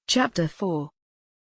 Chapter 4.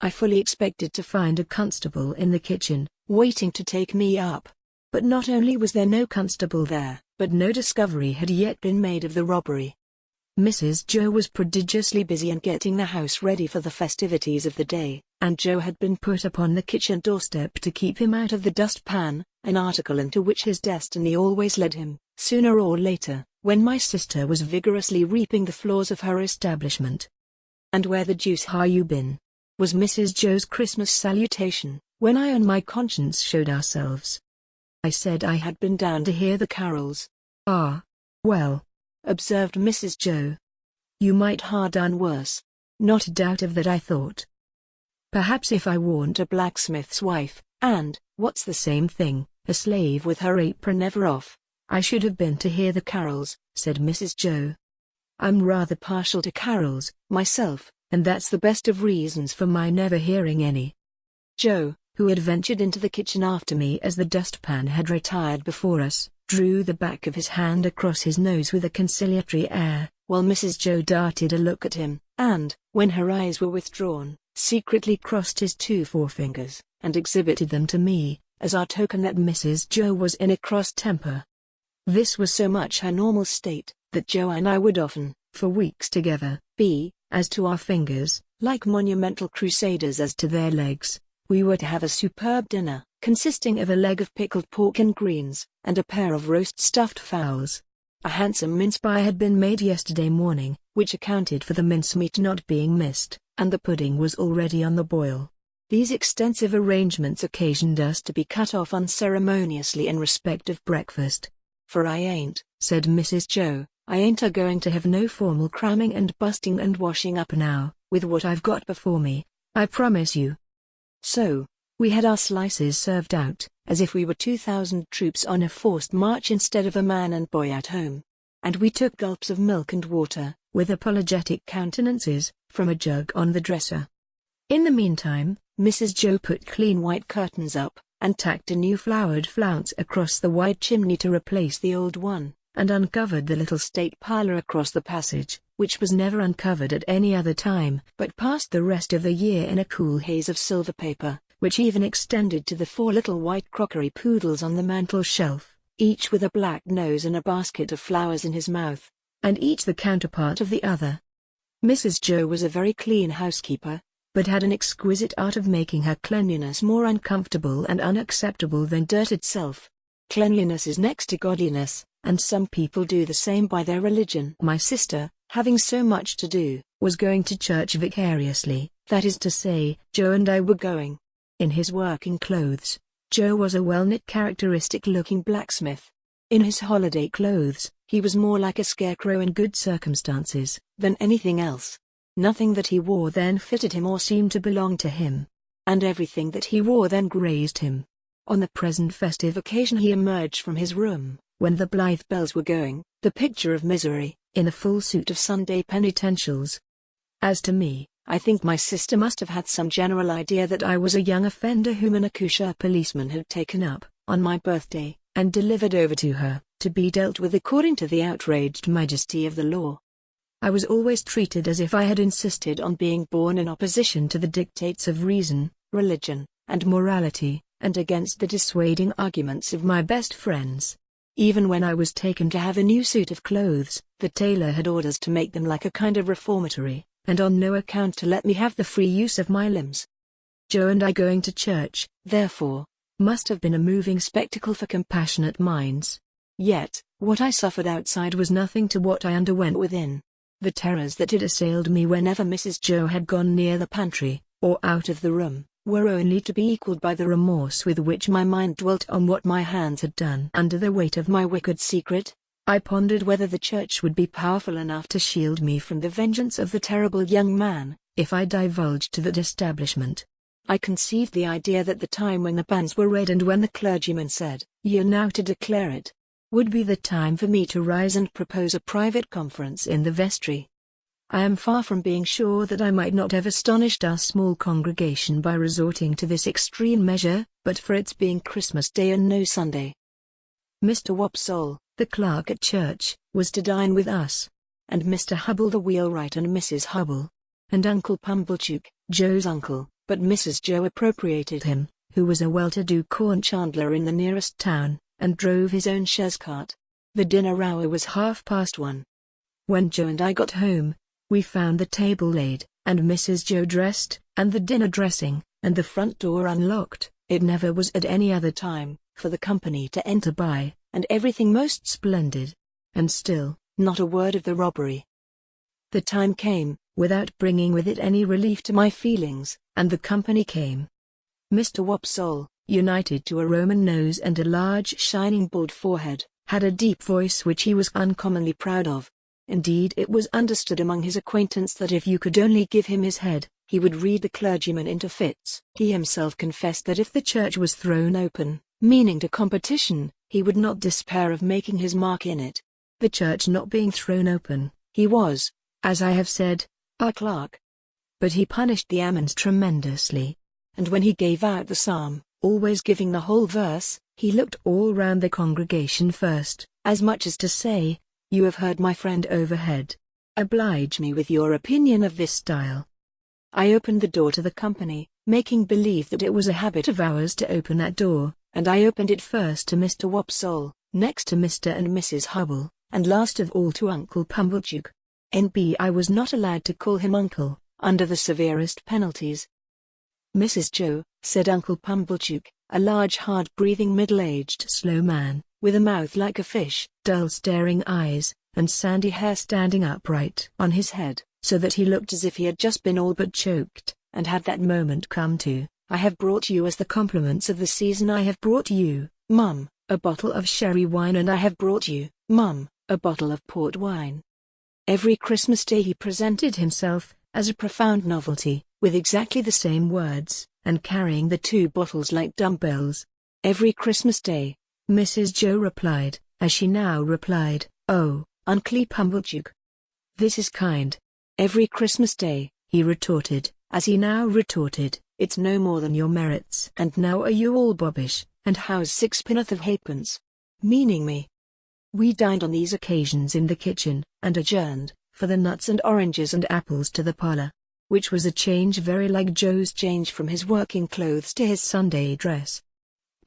I fully expected to find a constable in the kitchen, waiting to take me up. But not only was there no constable there, but no discovery had yet been made of the robbery. Mrs. Joe was prodigiously busy in getting the house ready for the festivities of the day, and Joe had been put upon the kitchen doorstep to keep him out of the dustpan, an article into which his destiny always led him, sooner or later, when my sister was vigorously reaping the floors of her establishment. "And where the deuce ha' you been?" was Mrs. Joe's Christmas salutation, when I and my conscience showed ourselves. I said I had been down to hear the carols. "Ah, well," observed Mrs. Joe, "you might ha' done worse." "Not a doubt of that," I thought. "Perhaps if I warn't a blacksmith's wife, and, what's the same thing, a slave with her apron never off, I should have been to hear the carols," said Mrs. Joe. "I'm rather partial to carols, myself, and that's the best of reasons for my never hearing any." Joe, who had ventured into the kitchen after me as the dustpan had retired before us, drew the back of his hand across his nose with a conciliatory air, while Mrs. Joe darted a look at him, and, when her eyes were withdrawn, secretly crossed his two forefingers, and exhibited them to me, as our token that Mrs. Joe was in a cross temper. This was so much her normal state, that Joe and I would often, for weeks together, be, as to our fingers, like monumental crusaders as to their legs. We were to have a superb dinner, consisting of a leg of pickled pork and greens, and a pair of roast stuffed fowls. A handsome mince pie had been made yesterday morning, which accounted for the mincemeat not being missed, and the pudding was already on the boil. These extensive arrangements occasioned us to be cut off unceremoniously in respect of breakfast. "For I ain't," said Mrs. Joe, "I ain't a-going to have no formal cramming and busting and washing up now, with what I've got before me, I promise you." So, we had our slices served out, as if we were 2,000 troops on a forced march instead of a man and boy at home. And we took gulps of milk and water, with apologetic countenances, from a jug on the dresser. In the meantime, Mrs. Joe put clean white curtains up, and tacked a new flowered flounce across the wide chimney to replace the old one, and uncovered the little state parlor across the passage, which was never uncovered at any other time, but passed the rest of the year in a cool haze of silver paper, which even extended to the 4 little white crockery poodles on the mantel shelf, each with a black nose and a basket of flowers in his mouth, and each the counterpart of the other. Mrs. Joe was a very clean housekeeper, but had an exquisite art of making her cleanliness more uncomfortable and unacceptable than dirt itself. Cleanliness is next to godliness, and some people do the same by their religion. My sister, having so much to do, was going to church vicariously, that is to say, Joe and I were going. In his working clothes, Joe was a well-knit characteristic-looking blacksmith. In his holiday clothes, he was more like a scarecrow in good circumstances, than anything else. Nothing that he wore then fitted him or seemed to belong to him. And everything that he wore then grazed him. On the present festive occasion he emerged from his room, when the blithe bells were going, the picture of misery, in a full suit of Sunday penitentials. As to me, I think my sister must have had some general idea that I was a young offender whom an accoucheur policeman had taken up, on my birthday, and delivered over to her, to be dealt with according to the outraged majesty of the law. I was always treated as if I had insisted on being born in opposition to the dictates of reason, religion, and morality, and against the dissuading arguments of my best friends. Even when I was taken to have a new suit of clothes, the tailor had orders to make them like a kind of reformatory, and on no account to let me have the free use of my limbs. Joe and I going to church, therefore, must have been a moving spectacle for compassionate minds. Yet, what I suffered outside was nothing to what I underwent within. The terrors that had assailed me whenever Mrs. Joe had gone near the pantry, or out of the room, were only to be equalled by the remorse with which my mind dwelt on what my hands had done. Under the weight of my wicked secret, I pondered whether the church would be powerful enough to shield me from the vengeance of the terrible young man, if I divulged to that establishment. I conceived the idea that the time when the banns were read and when the clergyman said, "You're now to declare it," would be the time for me to rise and propose a private conference in the vestry. I am far from being sure that I might not have astonished our small congregation by resorting to this extreme measure, but for its being Christmas Day and no Sunday. Mr. Wopsole, the clerk at church, was to dine with us, and Mr. Hubble the wheelwright and Mrs. Hubble. and Uncle Pumblechook, Joe's uncle, but Mrs. Joe appropriated him, who was a well-to-do corn chandler in the nearest town, and drove his own chaise cart. The dinner hour was 1:30. When Joe and I got home, we found the table laid, and Mrs. Joe dressed, and the dinner dressing, and the front door unlocked. It never was at any other time, for the company to enter by, and everything most splendid. And still, not a word of the robbery. The time came, without bringing with it any relief to my feelings, and the company came. Mr. Wopsle, united to a Roman nose and a large shining bald forehead, had a deep voice which he was uncommonly proud of. Indeed, it was understood among his acquaintance that if you could only give him his head, he would read the clergyman into fits. He himself confessed that if the church was thrown open, meaning to competition, he would not despair of making his mark in it. The church not being thrown open, he was, as I have said, our clerk. But he punished the ammons tremendously. And when he gave out the psalm, always giving the whole verse, he looked all round the congregation first, as much as to say, "You have heard my friend overhead. Oblige me with your opinion of this style." I opened the door to the company, making believe that it was a habit of ours to open that door, and I opened it first to Mr. Wopsle, next to Mr. and Mrs. Hubble, and last of all to Uncle Pumblechook. N.B. I was not allowed to call him uncle, under the severest penalties. "Mrs. Joe," said Uncle Pumblechook, a large hard-breathing middle-aged slow man, with a mouth like a fish, dull staring eyes, and sandy hair standing upright on his head, so that he looked as if he had just been all but choked, and had that moment come to, "I have brought you as the compliments of the season. I have brought you, Mum, a bottle of sherry wine, and I have brought you, Mum, a bottle of port wine." Every Christmas Day he presented himself, as a profound novelty, with exactly the same words, and carrying the 2 bottles like dumbbells. Every Christmas Day, Mrs. Joe replied, as she now replied, "Oh, Uncle Pumblechook, this is kind." Every Christmas Day, he retorted, as he now retorted, "It's no more than your merits. And now are you all bobbish, and how's 6 of halfpence?" Meaning me. We dined on these occasions in the kitchen, and adjourned, for the nuts and oranges and apples, to the parlor, which was a change very like Joe's change from his working clothes to his Sunday dress.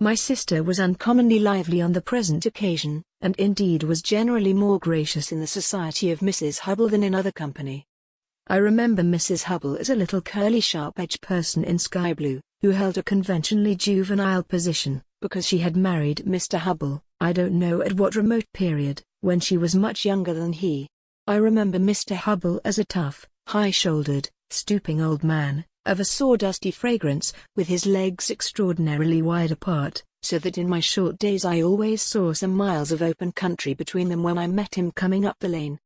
My sister was uncommonly lively on the present occasion, and indeed was generally more gracious in the society of Mrs. Hubble than in other company. I remember Mrs. Hubble as a little curly sharp-edged person in sky blue, who held a conventionally juvenile position, because she had married Mr. Hubble, I don't know at what remote period, when she was much younger than he. I remember Mr. Hubble as a tough, high-shouldered, stooping old man, of a sawdusty fragrance, with his legs extraordinarily wide apart, so that in my short days I always saw some miles of open country between them when I met him coming up the lane.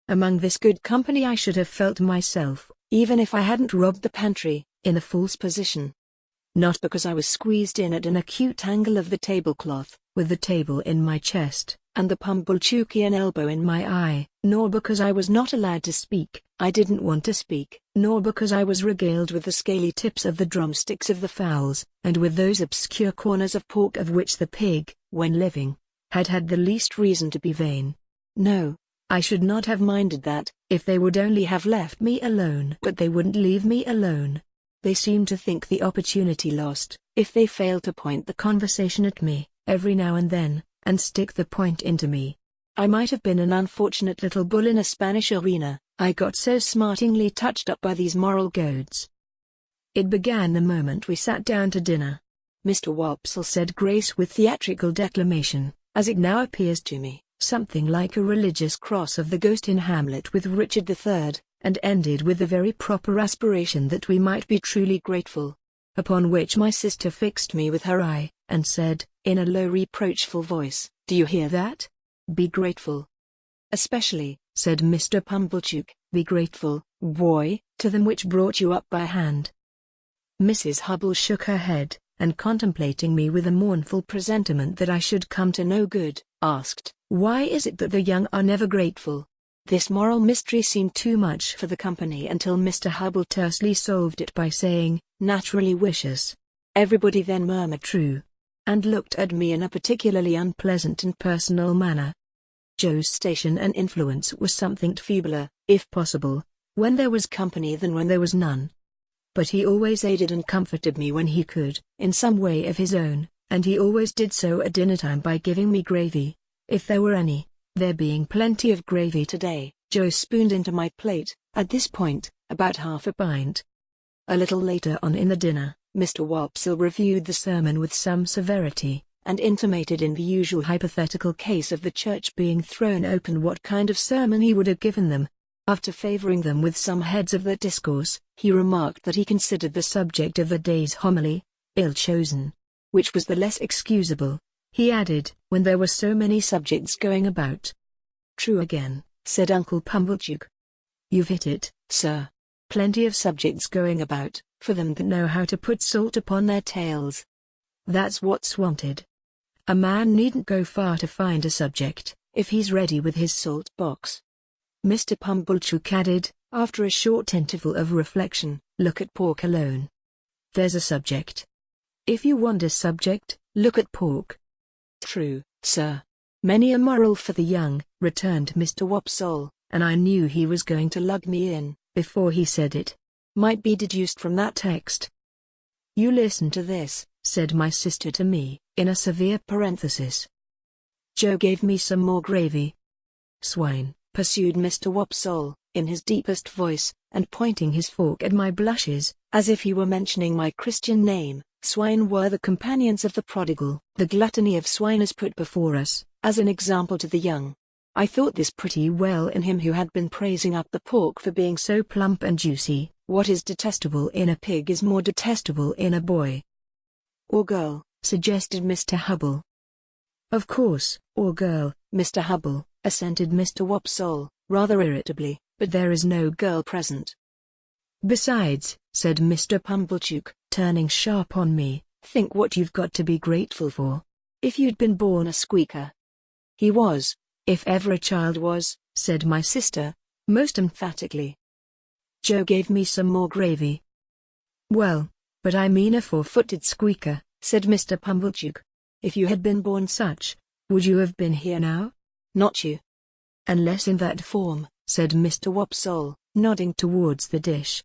Among this good company I should have felt myself, even if I hadn't robbed the pantry, in a false position. Not because I was squeezed in at an acute angle of the tablecloth, with the table in my chest, and the Pumblechookian elbow in my eye, nor because I was not allowed to speak, I didn't want to speak, nor because I was regaled with the scaly tips of the drumsticks of the fowls, and with those obscure corners of pork of which the pig, when living, had had the least reason to be vain. No, I should not have minded that, if they would only have left me alone. But they wouldn't leave me alone. They seemed to think the opportunity lost, if they failed to point the conversation at me, every now and then, and stick the point into me. I might have been an unfortunate little bull in a Spanish arena, I got so smartingly touched up by these moral goads. It began the moment we sat down to dinner. Mr. Wopsle said grace with theatrical declamation, as it now appears to me, something like a religious cross of the ghost in Hamlet with Richard III, and ended with the very proper aspiration that we might be truly grateful. Upon which my sister fixed me with her eye, and said, in a low reproachful voice, "Do you hear that? Be grateful." "Especially," said Mr. Pumblechook, "be grateful, boy, to them which brought you up by hand." Mrs. Hubble shook her head, and contemplating me with a mournful presentiment that I should come to no good, asked, "Why is it that the young are never grateful?" This moral mystery seemed too much for the company until Mr. Hubble tersely solved it by saying, "Naturally vicious." Everybody then murmured "True," and looked at me in a particularly unpleasant and personal manner. Joe's station and influence was something feebler, if possible, when there was company than when there was none. But he always aided and comforted me when he could, in some way of his own, and he always did so at dinner time by giving me gravy, if there were any. There being plenty of gravy today, Joe spooned into my plate, at this point, about half a pint. A little later on in the dinner, Mr. Wopsle reviewed the sermon with some severity, and intimated in the usual hypothetical case of the church being thrown open what kind of sermon he would have given them. After favouring them with some heads of that discourse, he remarked that he considered the subject of the day's homily ill-chosen. Which was the less excusable, he added, when there were so many subjects going about. "True again," said Uncle Pumblechook. "You've hit it, sir. Plenty of subjects going about, for them that know how to put salt upon their tails. That's what's wanted. A man needn't go far to find a subject, if he's ready with his salt box." Mr. Pumblechook added, after a short interval of reflection, "Look at pork alone. There's a subject. If you want a subject, look at pork." "True, sir. Many a moral for the young," returned Mr. Wopsle, and I knew he was going to lug me in, before he said it. "Might be deduced from that text." "You listen to this," said my sister to me, in a severe parenthesis. "Joe gave me some more gravy." "Swine," pursued Mr. Wopsle, in his deepest voice, and pointing his fork at my blushes, as if he were mentioning my Christian name. "Swine were the companions of the prodigal. The gluttony of swine is put before us, as an example to the young." I thought this pretty well in him who had been praising up the pork for being so plump and juicy. What is detestable in a pig is more detestable in a boy. "Or girl," suggested Mr. Hubble. "Of course, or girl, Mr. Hubble," assented Mr. Wopsle, rather irritably, "but there is no girl present." "Besides," said Mr. Pumblechook, turning sharp on me, "think what you've got to be grateful for. If you'd been born a squeaker." "He was, if ever a child was," said my sister, most emphatically. "Joe gave me some more gravy." "Well, but I mean a four-footed squeaker," said Mr. Pumblechook. "If you had been born such, would you have been here now?" "Not you." "Unless in that form," said Mr. Wopsle, nodding towards the dish.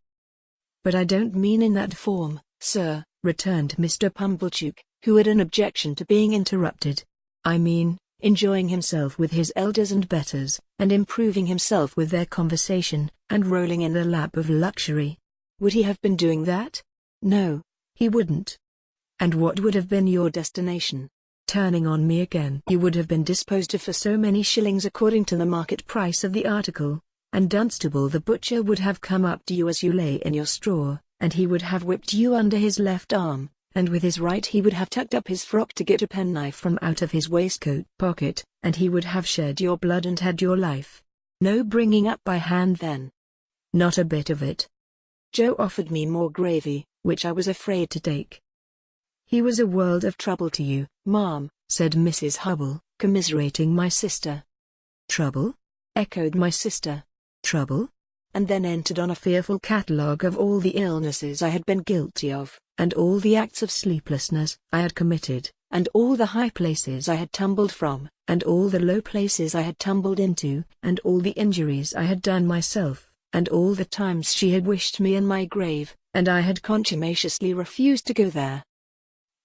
"But I don't mean in that form, sir," returned Mr. Pumblechook, who had an objection to being interrupted. "I mean, enjoying himself with his elders and betters, and improving himself with their conversation, and rolling in the lap of luxury. Would he have been doing that? No, he wouldn't." "And what would have been your destination?" Turning on me again. "You would have been disposed of for so many shillings according to the market price of the article, and Dunstable the butcher would have come up to you as you lay in your straw, and he would have whipped you under his left arm, and with his right he would have tucked up his frock to get a penknife from out of his waistcoat pocket, and he would have shed your blood and had your life. No bringing up by hand then. Not a bit of it. Joe offered me more gravy, which I was afraid to take." "He was a world of trouble to you, ma'am," said Mrs. Hubble, commiserating my sister. "Trouble?" echoed my sister. "Trouble?" And then entered on a fearful catalogue of all the illnesses I had been guilty of, and all the acts of sleeplessness I had committed, and all the high places I had tumbled from, and all the low places I had tumbled into, and all the injuries I had done myself, and all the times she had wished me in my grave, and I had contumaciously refused to go there.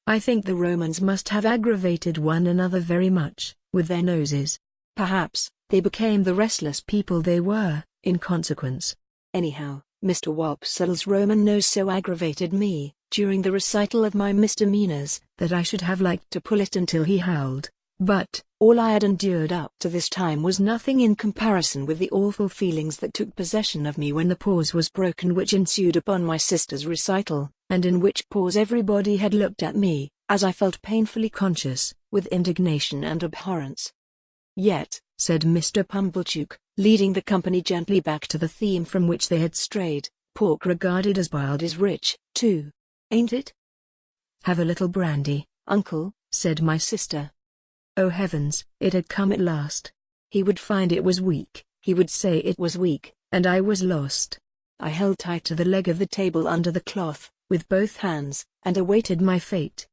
I think the Romans must have aggravated one another very much, with their noses. Perhaps, they became the restless people they were, in consequence. Anyhow, Mr. Wopsle's Roman nose so aggravated me, during the recital of my misdemeanors, that I should have liked to pull it until he howled. But, all I had endured up to this time was nothing in comparison with the awful feelings that took possession of me when the pause was broken which ensued upon my sister's recital, and in which pause everybody had looked at me, as I felt painfully conscious, with indignation and abhorrence. "Yet," said Mr. Pumblechook, leading the company gently back to the theme from which they had strayed, "pork regarded as bile is rich, too. Ain't it?" "Have a little brandy, uncle," said my sister. Oh heavens, it had come at last. He would find it was weak, he would say it was weak, and I was lost. I held tight to the leg of the table under the cloth, with both hands, and awaited my fate.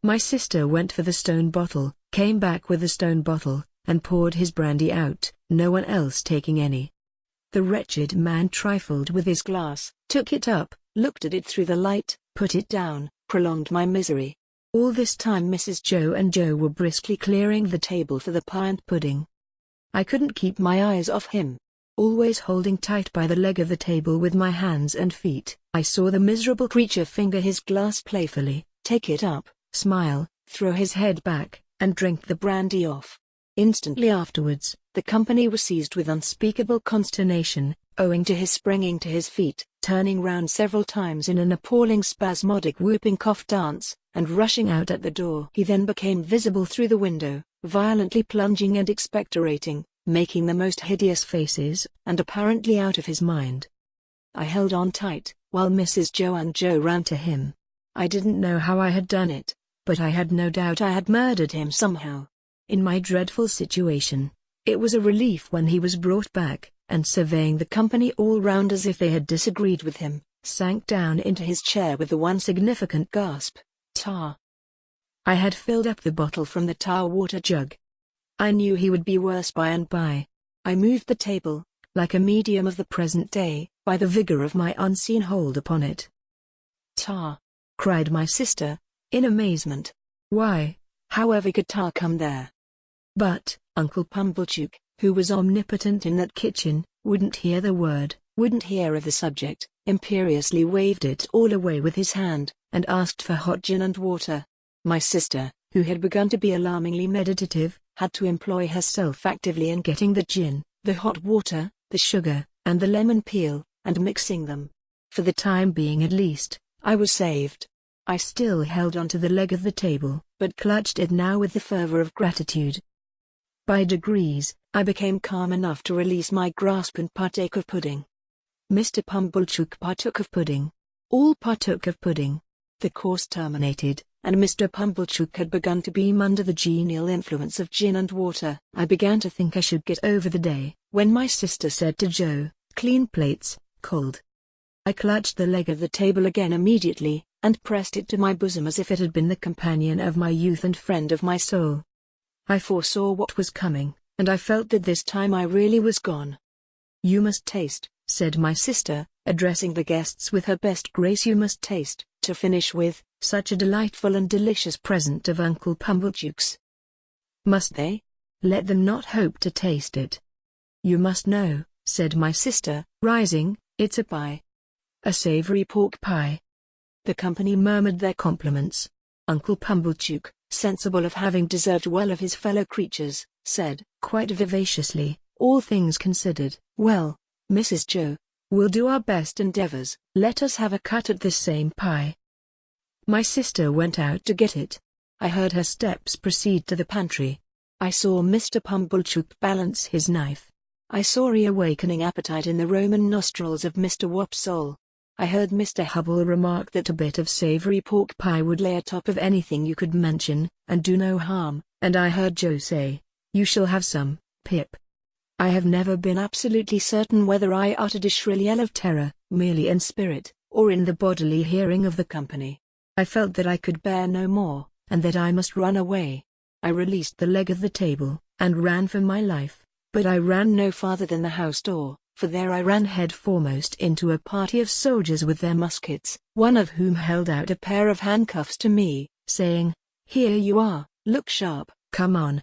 My sister went for the stone bottle, came back with the stone bottle, and poured his brandy out, no one else taking any. The wretched man trifled with his glass, took it up, looked at it through the light, put it down, prolonged my misery. All this time Mrs. Joe and Joe were briskly clearing the table for the pie and pudding. I couldn't keep my eyes off him. Always holding tight by the leg of the table with my hands and feet, I saw the miserable creature finger his glass playfully, take it up, smile, throw his head back, and drink the brandy off. Instantly afterwards, the company was seized with unspeakable consternation, owing to his springing to his feet, turning round several times in an appalling spasmodic whooping cough dance, and rushing out at the door. He then became visible through the window, violently plunging and expectorating, making the most hideous faces, and apparently out of his mind. I held on tight, while Mrs. Joe and Joe ran to him. I didn't know how I had done it, but I had no doubt I had murdered him somehow. In my dreadful situation, it was a relief when he was brought back, and surveying the company all round as if they had disagreed with him, sank down into his chair with the one significant gasp, "Tar." I had filled up the bottle from the tar water jug. I knew he would be worse by and by. I moved the table, like a medium of the present day, by the vigor of my unseen hold upon it. "Tar!" cried my sister, in amazement. "Why, however could tar come there?" But Uncle Pumblechook, who was omnipotent in that kitchen, wouldn't hear the word, wouldn't hear of the subject, imperiously waved it all away with his hand, and asked for hot gin and water. My sister, who had begun to be alarmingly meditative, had to employ herself actively in getting the gin, the hot water, the sugar, and the lemon peel, and mixing them. For the time being at least, I was saved. I still held on to the leg of the table, but clutched it now with the fervor of gratitude. By degrees, I became calm enough to release my grasp and partake of pudding. Mr. Pumblechook partook of pudding. All partook of pudding. The course terminated, and Mr. Pumblechook had begun to beam under the genial influence of gin and water. I began to think I should get over the day, when my sister said to Joe, "Clean plates, cold." I clutched the leg of the table again immediately, and pressed it to my bosom as if it had been the companion of my youth and friend of my soul. I foresaw what was coming, and I felt that this time I really was gone. "You must taste," said my sister, addressing the guests with her best grace. "You must taste, to finish with, such a delightful and delicious present of Uncle Pumblechook's." "Must they? Let them not hope to taste it." "You must know," said my sister, rising, "it's a pie. A savory pork pie." The company murmured their compliments. Uncle Pumblechook, sensible of having deserved well of his fellow creatures, said, quite vivaciously, "All things considered, well, Mrs. Joe, we'll do our best endeavors. Let us have a cut at this same pie." My sister went out to get it. I heard her steps proceed to the pantry. I saw Mr. Pumblechook balance his knife. I saw reawakening appetite in the Roman nostrils of Mr. Wopsole. I heard Mr. Hubble remark that a bit of savory pork pie would lay atop of anything you could mention, and do no harm, and I heard Joe say, "You shall have some, Pip." I have never been absolutely certain whether I uttered a shrill yell of terror, merely in spirit, or in the bodily hearing of the company. I felt that I could bear no more, and that I must run away. I released the leg of the table, and ran for my life, but I ran no farther than the house door, for there I ran head foremost into a party of soldiers with their muskets, one of whom held out a pair of handcuffs to me, saying, "Here you are, look sharp, come on."